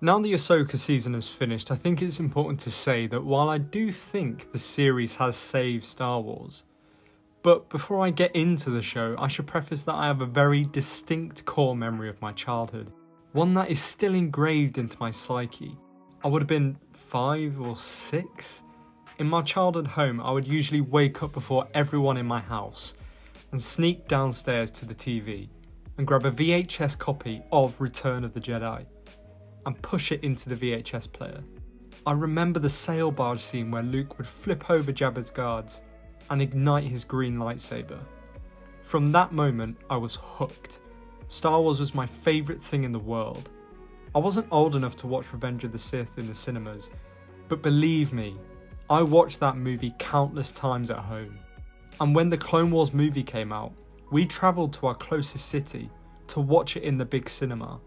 Now the Ahsoka season is finished, I think it's important to say that while I do think the series has saved Star Wars, but before I get into the show, I should preface that I have a very distinct core memory of my childhood, one that is still engraved into my psyche. I would have been 5 or 6. In my childhood home, I would usually wake up before everyone in my house and sneak downstairs to the TV and grab a VHS copy of Return of the Jedi and push it into the VHS player. I remember the sail barge scene where Luke would flip over Jabba's guards and ignite his green lightsaber. From that moment, I was hooked. Star Wars was my favourite thing in the world. I wasn't old enough to watch Revenge of the Sith in the cinemas, but believe me, I watched that movie countless times at home. And when the Clone Wars movie came out, we travelled to our closest city to watch it in the big cinema.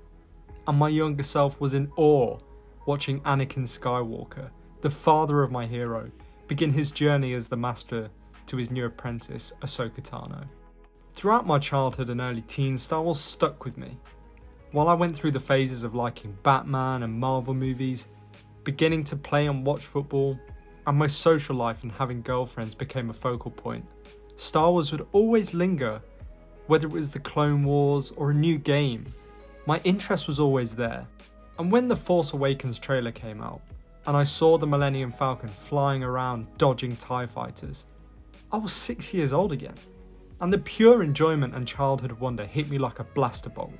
And my younger self was in awe watching Anakin Skywalker, the father of my hero, begin his journey as the master to his new apprentice, Ahsoka Tano. Throughout my childhood and early teens, Star Wars stuck with me. While I went through the phases of liking Batman and Marvel movies, beginning to play and watch football, and my social life and having girlfriends became a focal point, Star Wars would always linger, whether it was the Clone Wars or a new game. My interest was always there. And when the Force Awakens trailer came out, and I saw the Millennium Falcon flying around dodging TIE fighters, I was 6 years old again, and the pure enjoyment and childhood wonder hit me like a blaster bolt.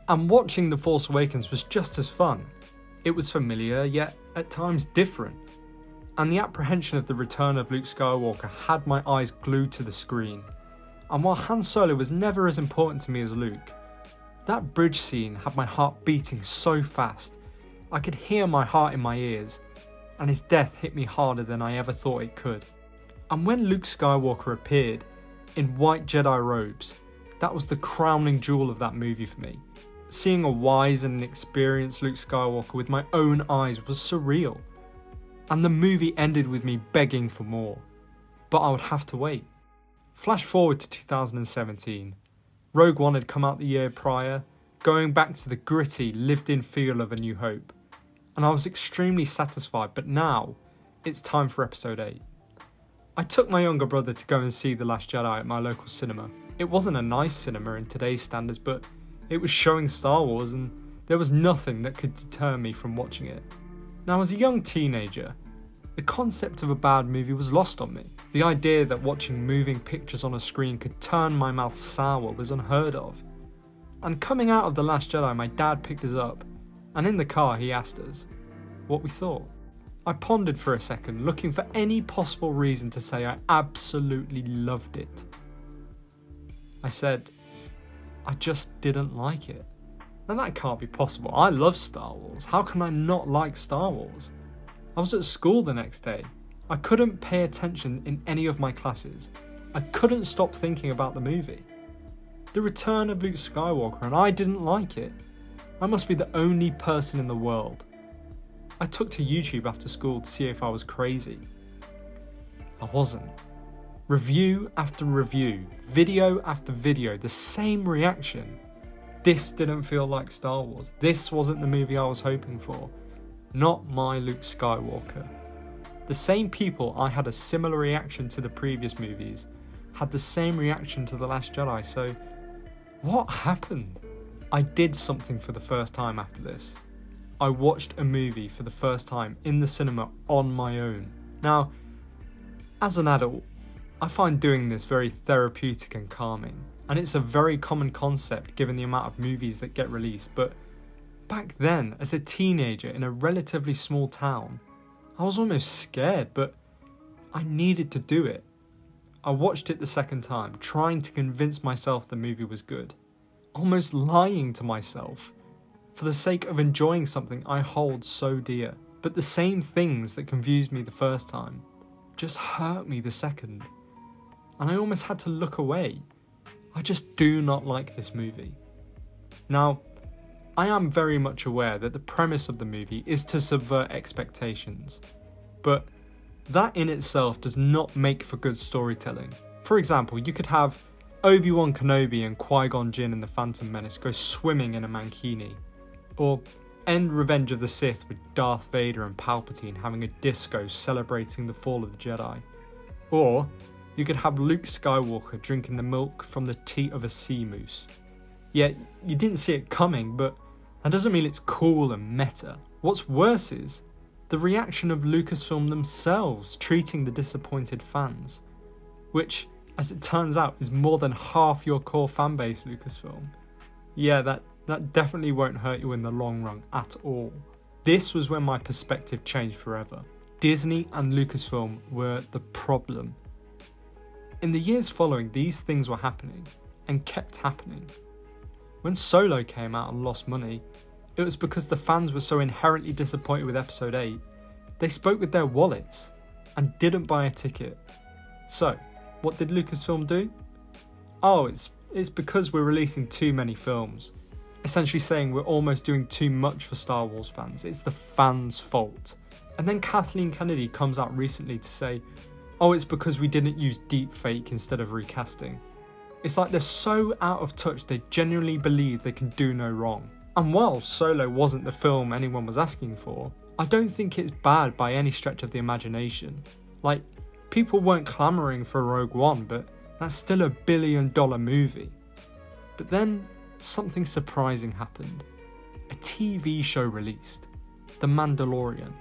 And watching The Force Awakens was just as fun. It was familiar, yet at times different. And the apprehension of the return of Luke Skywalker had my eyes glued to the screen. And while Han Solo was never as important to me as Luke, that bridge scene had my heart beating so fast, I could hear my heart in my ears, and his death hit me harder than I ever thought it could. And when Luke Skywalker appeared, in white Jedi robes, that was the crowning jewel of that movie for me. Seeing a wise and experienced Luke Skywalker with my own eyes was surreal. And the movie ended with me begging for more, but I would have to wait. Flash forward to 2017. Rogue One had come out the year prior, going back to the gritty, lived-in feel of A New Hope, and I was extremely satisfied, but now it's time for episode 8. I took my younger brother to go and see The Last Jedi at my local cinema. It wasn't a nice cinema in today's standards, but it was showing Star Wars and there was nothing that could deter me from watching it. Now, as a young teenager, the concept of a bad movie was lost on me. The idea that watching moving pictures on a screen could turn my mouth sour was unheard of. And coming out of The Last Jedi, my dad picked us up, and in the car he asked us what we thought. I pondered for a second, looking for any possible reason to say I absolutely loved it. I said, I just didn't like it. Now that can't be possible. I love Star Wars. How can I not like Star Wars? I was at school the next day. I couldn't pay attention in any of my classes. I couldn't stop thinking about the movie. The return of Luke Skywalker, and I didn't like it. I must be the only person in the world. I took to YouTube after school to see if I was crazy. I wasn't. Review after review, video after video, the same reaction. This didn't feel like Star Wars. This wasn't the movie I was hoping for. Not my Luke Skywalker. The same people I had a similar reaction to the previous movies had the same reaction to The Last Jedi, so what happened? I did something for the first time after this. I watched a movie for the first time in the cinema on my own. Now, as an adult, I find doing this very therapeutic and calming, and it's a very common concept given the amount of movies that get released, but back then, as a teenager in a relatively small town, I was almost scared, but I needed to do it. I watched it the second time, trying to convince myself the movie was good, almost lying to myself, for the sake of enjoying something I hold so dear. But the same things that confused me the first time just hurt me the second, and I almost had to look away. I just do not like this movie. Now, I am very much aware that the premise of the movie is to subvert expectations, but that in itself does not make for good storytelling. For example, you could have Obi-Wan Kenobi and Qui-Gon Jinn and the Phantom Menace go swimming in a mankini, or End Revenge of the Sith with Darth Vader and Palpatine having a disco celebrating the fall of the Jedi. Or you could have Luke Skywalker drinking the milk from the teat of a sea moose. Yeah, you didn't see it coming, but that doesn't mean it's cool and meta. What's worse is the reaction of Lucasfilm themselves treating the disappointed fans, which, as it turns out, is more than half your core fanbase, Lucasfilm. Yeah, that definitely won't hurt you in the long run at all. This was when my perspective changed forever. Disney and Lucasfilm were the problem. In the years following, these things were happening, and kept happening. When Solo came out and lost money, it was because the fans were so inherently disappointed with Episode 8, they spoke with their wallets, and didn't buy a ticket. So, what did Lucasfilm do? Oh, it's because we're releasing too many films. Essentially saying we're almost doing too much for Star Wars fans. It's the fans' fault. And then Kathleen Kennedy comes out recently to say, oh, it's because we didn't use deepfake instead of recasting. It's like they're so out of touch they genuinely believe they can do no wrong. And while Solo wasn't the film anyone was asking for, I don't think it's bad by any stretch of the imagination. Like, people weren't clamouring for Rogue One, but that's still $1 billion movie. But then something surprising happened. A TV show released, The Mandalorian.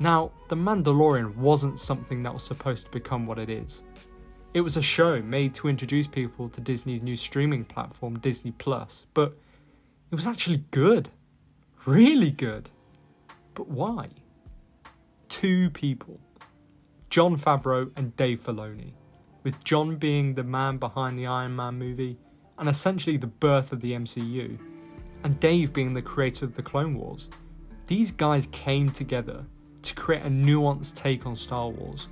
Now, The Mandalorian wasn't something that was supposed to become what it is. It was a show made to introduce people to Disney's new streaming platform, Disney+, but it was actually good. Really good. But why? Two people. Jon Favreau and Dave Filoni, with Jon being the man behind the Iron Man movie and essentially the birth of the MCU, and Dave being the creator of the Clone Wars. These guys came together to create a nuanced take on Star Wars,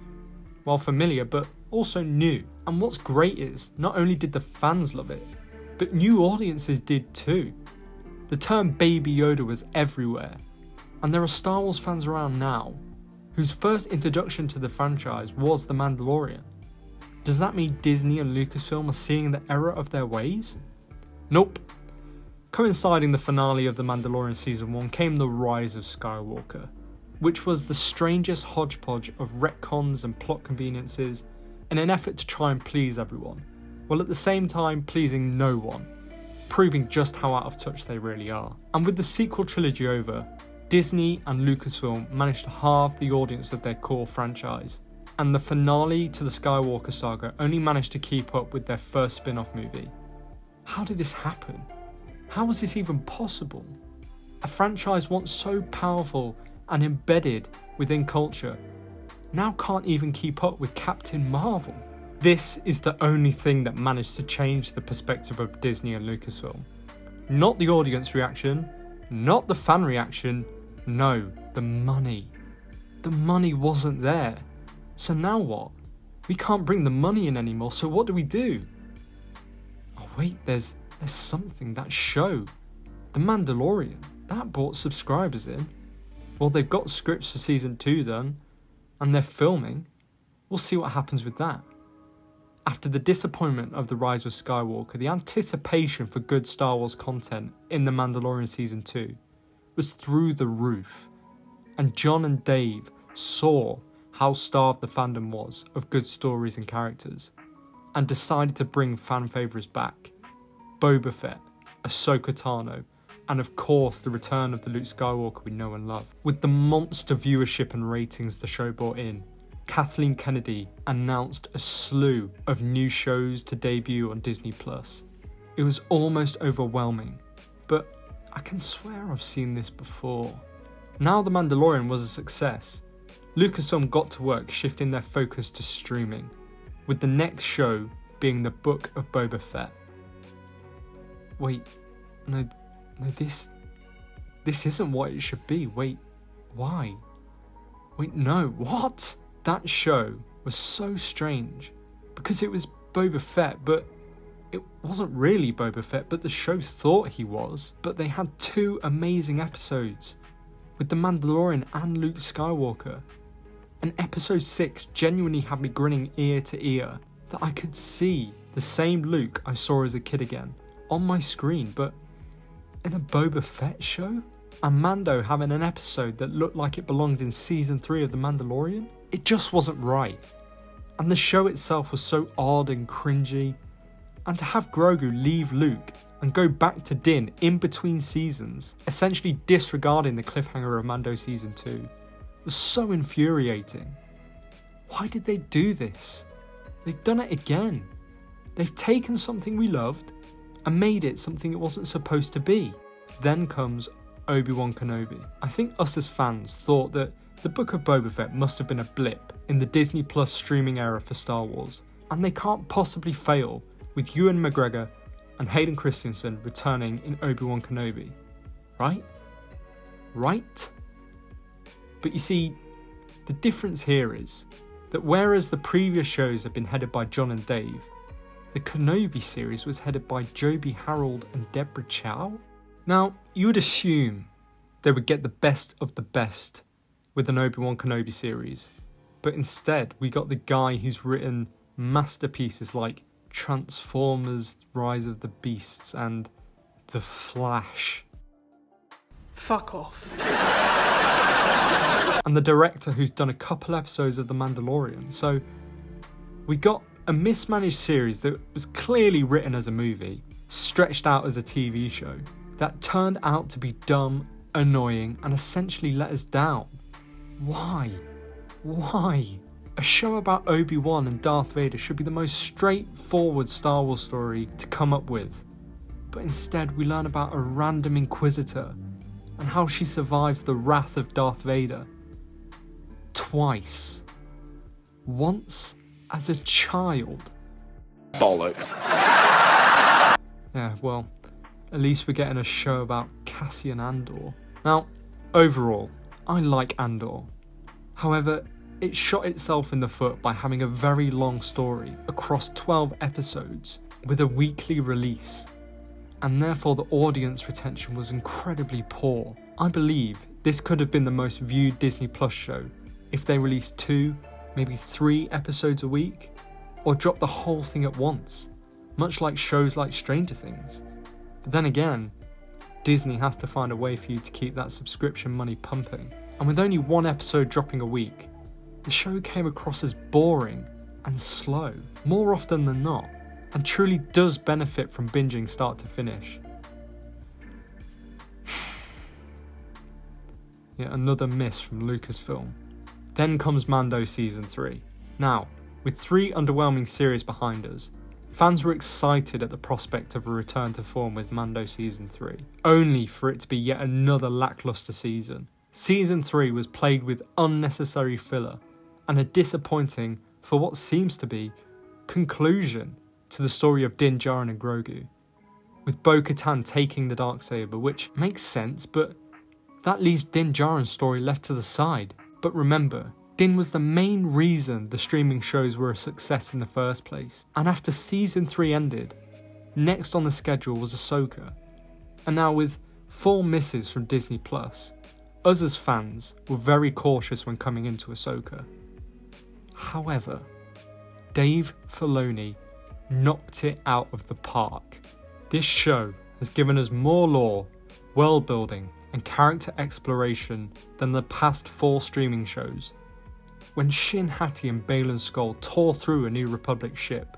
while familiar but also new. And what's great is, not only did the fans love it, but new audiences did too. The term Baby Yoda was everywhere, and there are Star Wars fans around now whose first introduction to the franchise was The Mandalorian. Does that mean Disney and Lucasfilm are seeing the error of their ways? Nope. Coinciding the finale of The Mandalorian Season 1 came The Rise of Skywalker, which was the strangest hodgepodge of retcons and plot conveniences in an effort to try and please everyone, while at the same time pleasing no one, proving just how out of touch they really are. And with the sequel trilogy over, Disney and Lucasfilm managed to halve the audience of their core franchise, and the finale to the Skywalker saga only managed to keep up with their first spin-off movie. How did this happen? How was this even possible? A franchise once so powerful and embedded within culture now can't even keep up with Captain Marvel. This is the only thing that managed to change the perspective of Disney and Lucasfilm. Not the audience reaction, not the fan reaction, no, the money. The money wasn't there. So now what? We can't bring the money in anymore, so what do we do? Oh wait, there's something, that show. The Mandalorian, that brought subscribers in. Well, they've got scripts for season 2 done, and they're filming. We'll see what happens with that. After the disappointment of The Rise of Skywalker, the anticipation for good Star Wars content in The Mandalorian Season 2 was through the roof, and Jon and Dave saw how starved the fandom was of good stories and characters, and decided to bring fan favourites back. Boba Fett, Ahsoka Tano, and of course the return of the Luke Skywalker we know and love. With the monster viewership and ratings the show brought in, Kathleen Kennedy announced a slew of new shows to debut on Disney+. It was almost overwhelming, but I can swear I've seen this before. Now The Mandalorian was a success, Lucasfilm got to work shifting their focus to streaming, with the next show being the Book of Boba Fett. Wait, no, this isn't what it should be. Wait, why? Wait, no, what? That show was so strange, because it was Boba Fett, but it wasn't really Boba Fett, but the show thought he was. But they had 2 amazing episodes, with The Mandalorian and Luke Skywalker. And episode 6 genuinely had me grinning ear to ear, that I could see the same Luke I saw as a kid again, on my screen, but in a Boba Fett show? and Mando having an episode that looked like it belonged in season 3 of The Mandalorian. It just wasn't right. And the show itself was so odd and cringy. And to have Grogu leave Luke and go back to Din in between seasons, essentially disregarding the cliffhanger of Mando season 2, was so infuriating. Why did they do this? They've done it again. They've taken something we loved and made it something it wasn't supposed to be. Then comes Obi-Wan Kenobi. I think us as fans thought that the Book of Boba Fett must have been a blip in the Disney Plus streaming era for Star Wars, and they can't possibly fail with Ewan McGregor and Hayden Christensen returning in Obi-Wan Kenobi. Right? Right? But you see, the difference here is that whereas the previous shows have been headed by John and Dave, the Kenobi series was headed by Joby Harold and Deborah Chow. Now, you would assume they would get the best of the best with an Obi-Wan Kenobi series, but instead we got the guy who's written masterpieces like Transformers, Rise of the Beasts and The Flash. Fuck off. And the director who's done a couple episodes of The Mandalorian. So we got a mismanaged series that was clearly written as a movie, stretched out as a TV show, that turned out to be dumb, annoying, and essentially let us down. Why? Why? A show about Obi-Wan and Darth Vader should be the most straightforward Star Wars story to come up with. But instead we learn about a random Inquisitor and how she survives the wrath of Darth Vader. Twice. Once as a child. Bollocks. Yeah, well, at least we're getting a show about Cassian Andor. Now, overall, I like Andor. However, it shot itself in the foot by having a very long story across 12 episodes with a weekly release, and therefore the audience retention was incredibly poor. I believe this could have been the most viewed Disney Plus show if they released 2, maybe 3 episodes a week, or dropped the whole thing at once, much like shows like Stranger Things. But then again, Disney has to find a way for you to keep that subscription money pumping, and with only 1 episode dropping a week, the show came across as boring and slow, more often than not, and truly does benefit from binging start to finish. Yet another miss from Lucasfilm. Then comes Mando Season 3. Now, with 3 underwhelming series behind us, fans were excited at the prospect of a return to form with Mando Season 3, only for it to be yet another lacklustre season. Season 3 was plagued with unnecessary filler, and a disappointing, for what seems to be, conclusion to the story of Din Djarin and Grogu, with Bo-Katan taking the Darksaber, which makes sense, but that leaves Din Djarin's story left to the side. But remember, Din was the main reason the streaming shows were a success in the first place, and after Season 3 ended, next on the schedule was Ahsoka, and now with 4 misses from Disney Plus, us as fans were very cautious when coming into Ahsoka. However, Dave Filoni knocked it out of the park. This show has given us more lore, world building, and character exploration than the past 4 streaming shows. When Shin Hati and Baylan Skoll tore through a New Republic ship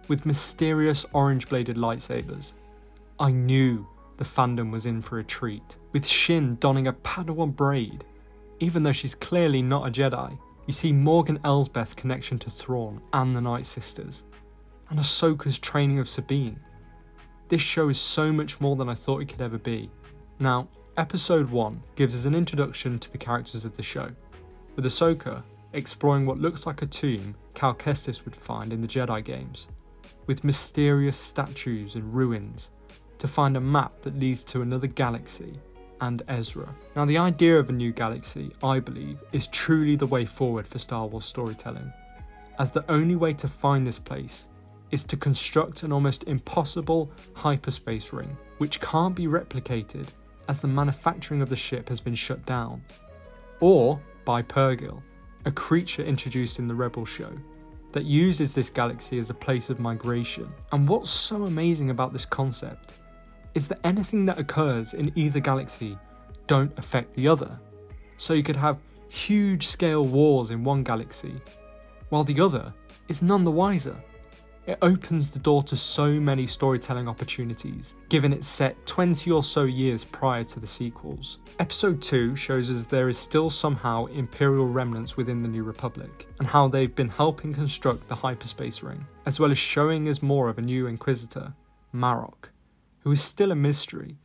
with mysterious orange-bladed lightsabers, I knew the fandom was in for a treat. With Shin donning a Padawan braid, even though she's clearly not a Jedi, you see Morgan Elsbeth's connection to Thrawn and the Night Sisters, and Ahsoka's training of Sabine. This show is so much more than I thought it could ever be. Now, Episode 1 gives us an introduction to the characters of the show, with Ahsoka exploring what looks like a tomb Cal Kestis would find in the Jedi games, with mysterious statues and ruins, to find a map that leads to another galaxy, and Ezra. Now, the idea of a new galaxy, I believe, is truly the way forward for Star Wars storytelling, as the only way to find this place is to construct an almost impossible hyperspace ring, which can't be replicated as the manufacturing of the ship has been shut down, or by Purgil, a creature introduced in the Rebel show, that uses this galaxy as a place of migration. And what's so amazing about this concept is that anything that occurs in either galaxy don't affect the other. So you could have huge scale wars in one galaxy, while the other is none the wiser. It opens the door to so many storytelling opportunities, given it's set 20 or so years prior to the sequels. Episode 2 shows us there is still somehow Imperial remnants within the New Republic, and how they've been helping construct the hyperspace ring, as well as showing us more of a new Inquisitor, Marok, who is still a mystery,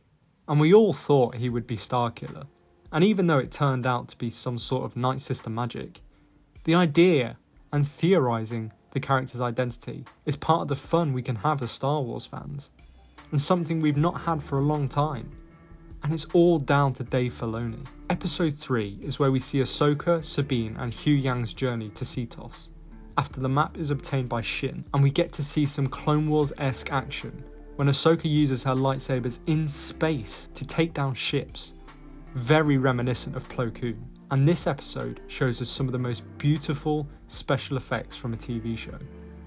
and we all thought he would be Starkiller. And even though it turned out to be some sort of Night Sister magic, the idea and theorising the character's identity is part of the fun we can have as Star Wars fans, and something we've not had for a long time. And it's all down to Dave Filoni. Episode 3 is where we see Ahsoka, Sabine and Hu Yang's journey to Cetos, after the map is obtained by Shin, and we get to see some Clone Wars-esque action when Ahsoka uses her lightsabers in space to take down ships, very reminiscent of Plo Koon. And this episode shows us some of the most beautiful special effects from a TV show.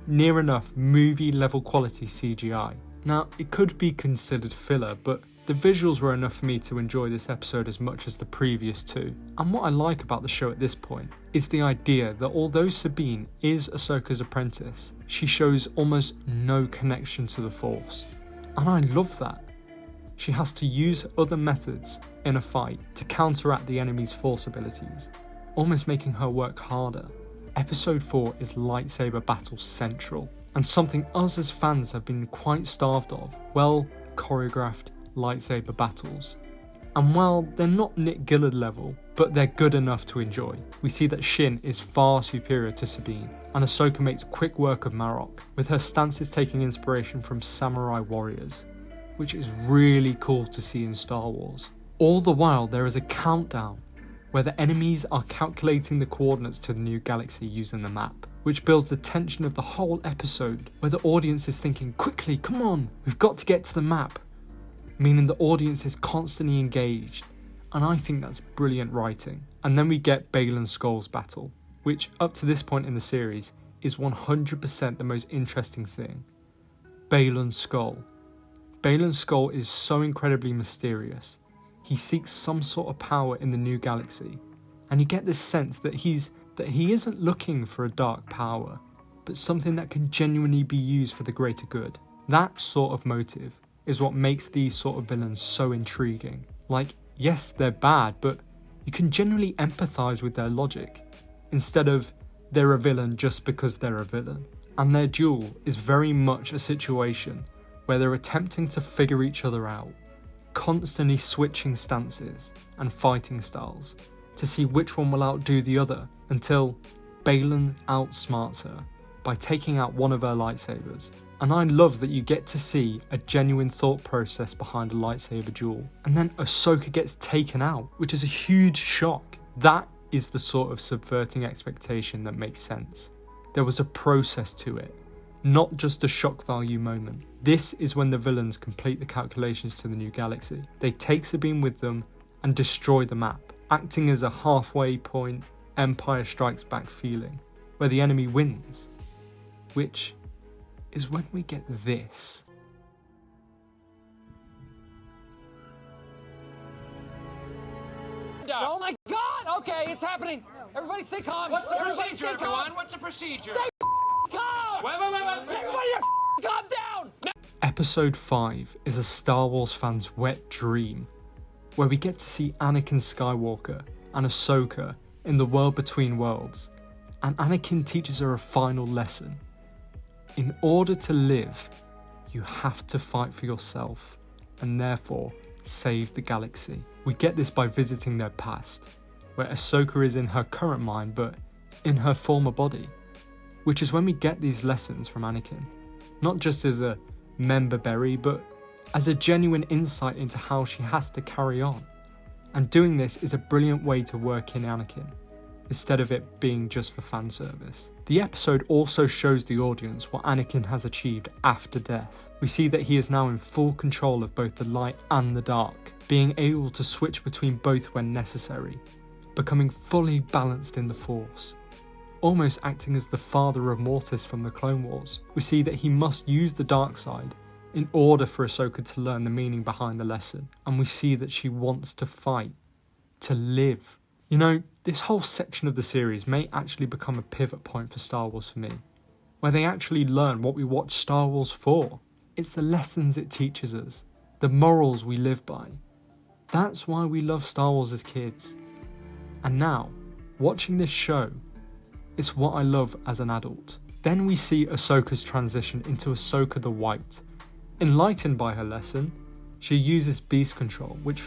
Near enough movie level quality CGI. Now, it could be considered filler, but the visuals were enough for me to enjoy this episode as much as the previous two. And what I like about the show at this point is the idea that although Sabine is Ahsoka's apprentice, she shows almost no connection to the Force. And I love that. She has to use other methods in a fight to counteract the enemy's Force abilities, almost making her work harder. Episode 4 is lightsaber battle central, and something us as fans have been quite starved of, well choreographed lightsaber battles. And while they're not Nick Gillard level, but they're good enough to enjoy. We see that Shin is far superior to Sabine, and Ahsoka makes quick work of Marok, with her stances taking inspiration from samurai warriors, which is really cool to see in Star Wars. All the while there is a countdown where the enemies are calculating the coordinates to the new galaxy using the map, which builds the tension of the whole episode, where the audience is thinking, quickly, come on, we've got to get to the map, meaning the audience is constantly engaged, and I think that's brilliant writing. And then we get Baylan Skoll's battle, which up to this point in the series is 100% the most interesting thing. Baylan Skoll. Baylan Skoll is so incredibly mysterious. He seeks some sort of power in the new galaxy, and you get this sense that he isn't looking for a dark power, but something that can genuinely be used for the greater good. That sort of motive is what makes these sort of villains so intriguing. Like, yes, they're bad, but you can genuinely empathise with their logic, instead of they're a villain just because they're a villain. And their duel is very much a situation where they're attempting to figure each other out, constantly switching stances and fighting styles to see which one will outdo the other, until Baylan outsmarts her by taking out one of her lightsabers. And I love that you get to see a genuine thought process behind a lightsaber duel. And then Ahsoka gets taken out, which is a huge shock. That is the sort of subverting expectation that makes sense. There was a process to it, not just a shock value moment. This is when the villains complete the calculations to the new galaxy. They take Sabine with them and destroy the map, acting as a halfway point Empire Strikes Back feeling, where the enemy wins, which is when we get this. Oh my God! Okay, it's happening. Everybody stay calm. What's the Everybody procedure, stay calm. everyone? What's the procedure? Stay calm! Wait. Everybody calm down! Episode 5 is a Star Wars fan's wet dream, where we get to see Anakin Skywalker and Ahsoka in the world between worlds, and Anakin teaches her a final lesson. In order to live, you have to fight for yourself, and therefore save the galaxy. We get this by visiting their past, where Ahsoka is in her current mind but in her former body, which is when we get these lessons from Anakin, not just as a member berry, but as a genuine insight into how she has to carry on. And doing this is a brilliant way to work in Anakin, instead of it being just for fan service. The episode also shows the audience what Anakin has achieved after death. We see that he is now in full control of both the light and the dark, being able to switch between both when necessary, becoming fully balanced in the Force, almost acting as the father of Mortis from the Clone Wars. We see that he must use the dark side in order for Ahsoka to learn the meaning behind the lesson, and we see that she wants to fight to live. You know, this whole section of the series may actually become a pivot point for Star Wars for me, where they actually learn what we watch Star Wars for. It's the lessons it teaches us, the morals we live by. That's why we love Star Wars as kids. And now, watching this show, it's what I love as an adult. Then we see Ahsoka's transition into Ahsoka the White. Enlightened by her lesson, she uses beast control, which,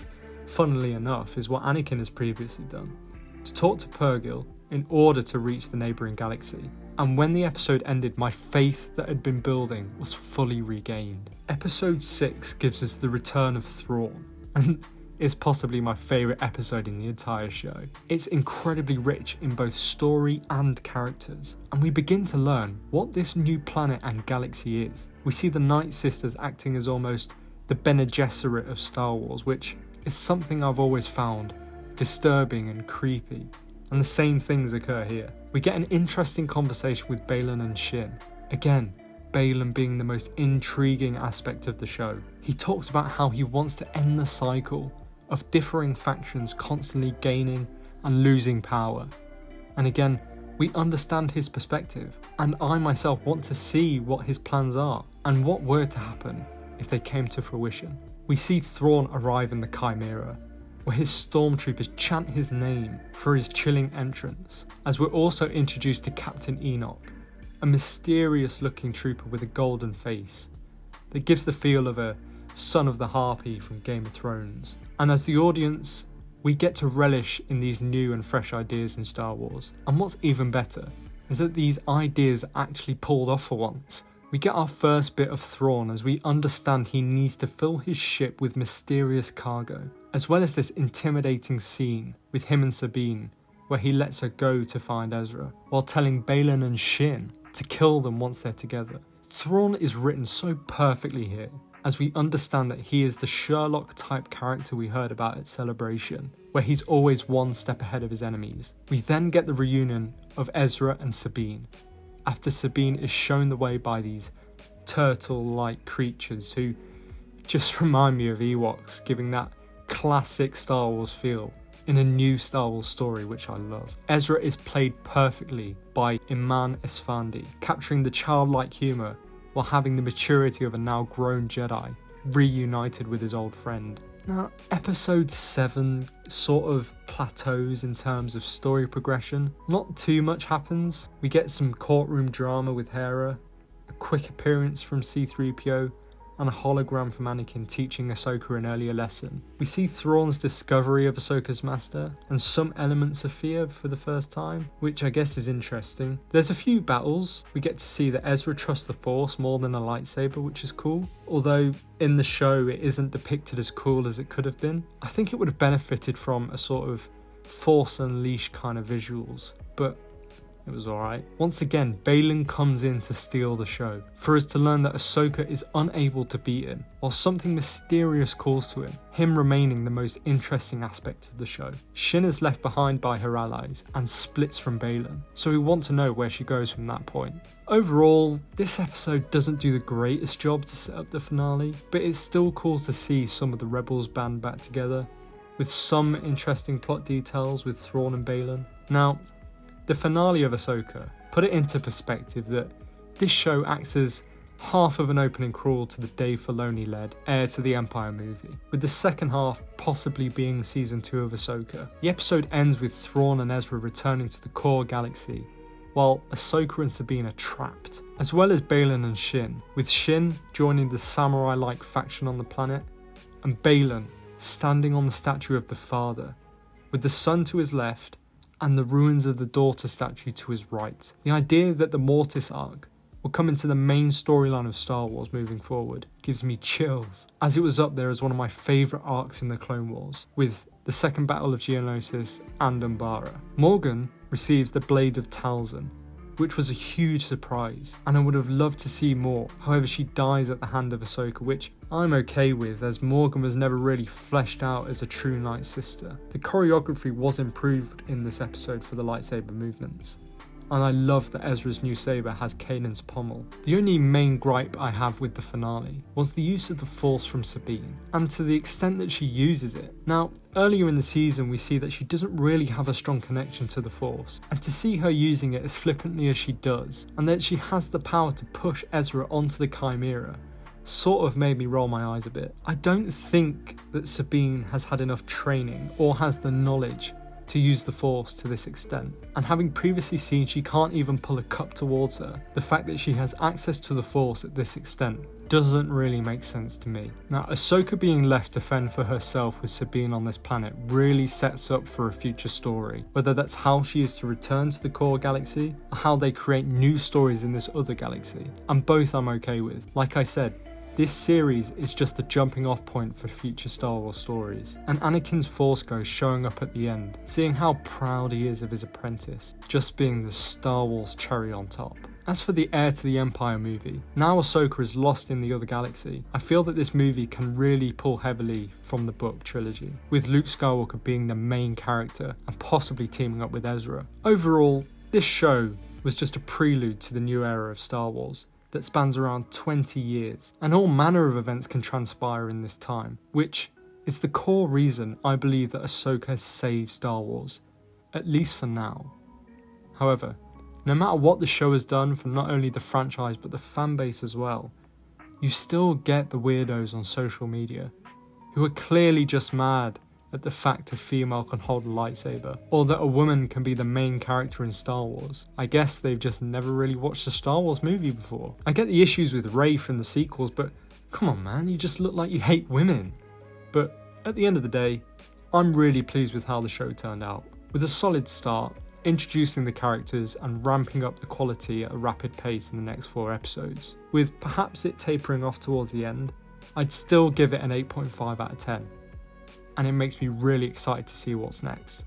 funnily enough, is what Anakin has previously done, to talk to Purrgil in order to reach the neighbouring galaxy. And when the episode ended, my faith that had been building was fully regained. Episode 6 gives us the return of Thrawn, and is possibly my favourite episode in the entire show. It's incredibly rich in both story and characters, and we begin to learn what this new planet and galaxy is. We see the Night Sisters acting as almost the Bene Gesserit of Star Wars, which is something I've always found disturbing and creepy, and the same things occur here. We get an interesting conversation with Baylan and Shin. Again, Baylan being the most intriguing aspect of the show. He talks about how he wants to end the cycle of differing factions constantly gaining and losing power. And again, we understand his perspective, and I myself want to see what his plans are and what were to happen if they came to fruition. We see Thrawn arrive in the Chimera, where his stormtroopers chant his name for his chilling entrance, as we're also introduced to Captain Enoch, a mysterious looking trooper with a golden face that gives the feel of a son of the Harpy from Game of Thrones. And as the audience, we get to relish in these new and fresh ideas in Star Wars. And what's even better is that these ideas are actually pulled off for once. We get our first bit of Thrawn as we understand he needs to fill his ship with mysterious cargo, as well as this intimidating scene with him and Sabine, where he lets her go to find Ezra, while telling Baylan and Shin to kill them once they're together. Thrawn is written so perfectly here, as we understand that he is the Sherlock type character we heard about at Celebration, where he's always one step ahead of his enemies. We then get the reunion of Ezra and Sabine, after Sabine is shown the way by these turtle-like creatures who just remind me of Ewoks, giving that classic Star Wars feel in a new Star Wars story, which I love. Ezra is played perfectly by Iman Esfandi, capturing the childlike humour while having the maturity of a now grown Jedi, reunited with his old friend. Now, episode 7 sort of plateaus in terms of story progression. Not too much happens. We get some courtroom drama with Hera, a quick appearance from C-3PO, and a hologram from Anakin teaching Ahsoka an earlier lesson. We see Thrawn's discovery of Ahsoka's master, and some elements of fear for the first time, which I guess is interesting. There's a few battles. We get to see that Ezra trusts the Force more than a lightsaber, which is cool. Although in the show it isn't depicted as cool as it could have been. I think it would have benefited from a sort of Force Unleashed kind of visuals, but it was alright. Once again, Baylan comes in to steal the show, for us to learn that Ahsoka is unable to beat him, while something mysterious calls to him remaining the most interesting aspect of the show. Shin is left behind by her allies and splits from Baylan, so we want to know where she goes from that point. Overall, this episode doesn't do the greatest job to set up the finale, but it's still cool to see some of the Rebels band back together, with some interesting plot details with Thrawn and Baylan. Now, the finale of Ahsoka put it into perspective that this show acts as half of an opening crawl to the Dave Filoni-led Heir to the Empire movie, with the second half possibly being season 2 of Ahsoka. The episode ends with Thrawn and Ezra returning to the core galaxy, while Ahsoka and Sabine are trapped, as well as Baylan and Shin, with Shin joining the samurai-like faction on the planet, and Baylan standing on the statue of the father, with the son to his left and the ruins of the daughter statue to his right. The idea that the Mortis arc will come into the main storyline of Star Wars moving forward gives me chills, as it was up there as one of my favourite arcs in the Clone Wars, with the Second Battle of Geonosis and Umbara. Morgan receives the Blade of Talzin, which was a huge surprise, and I would have loved to see more. However, she dies at the hand of Ahsoka, which I'm okay with, as Morgan was never really fleshed out as a true Night Sister. The choreography was improved in this episode for the lightsaber movements, and I love that Ezra's new saber has Kanan's pommel. The only main gripe I have with the finale was the use of the Force from Sabine, and to the extent that she uses it. Now, earlier in the season we see that she doesn't really have a strong connection to the Force, and to see her using it as flippantly as she does, and that she has the power to push Ezra onto the Chimera, sort of made me roll my eyes a bit. I don't think that Sabine has had enough training or has the knowledge to use the Force to this extent, and having previously seen she can't even pull a cup towards her, the fact that she has access to the Force at this extent doesn't really make sense to me. Now, Ahsoka being left to fend for herself with Sabine on this planet really sets up for a future story, whether that's how she is to return to the core galaxy or how they create new stories in this other galaxy, and both I'm okay with. Like I said, this series is just the jumping off point for future Star Wars stories, and Anakin's Force Ghost showing up at the end, seeing how proud he is of his apprentice, just being the Star Wars cherry on top. As for the Heir to the Empire movie, now Ahsoka is lost in the other galaxy, I feel that this movie can really pull heavily from the book trilogy, with Luke Skywalker being the main character and possibly teaming up with Ezra. Overall, this show was just a prelude to the new era of Star Wars that spans around 20 years, and all manner of events can transpire in this time, which is the core reason I believe that Ahsoka has saved Star Wars, at least for now. However, no matter what the show has done for not only the franchise but the fanbase as well, you still get the weirdos on social media who are clearly just mad at the fact a female can hold a lightsaber, or that a woman can be the main character in Star Wars. I guess they've just never really watched a Star Wars movie before. I get the issues with Rey from the sequels, but come on man, you just look like you hate women. But at the end of the day, I'm really pleased with how the show turned out. With a solid start, introducing the characters and ramping up the quality at a rapid pace in the next 4 episodes, with perhaps it tapering off towards the end, I'd still give it an 8.5 out of 10. And it makes me really excited to see what's next.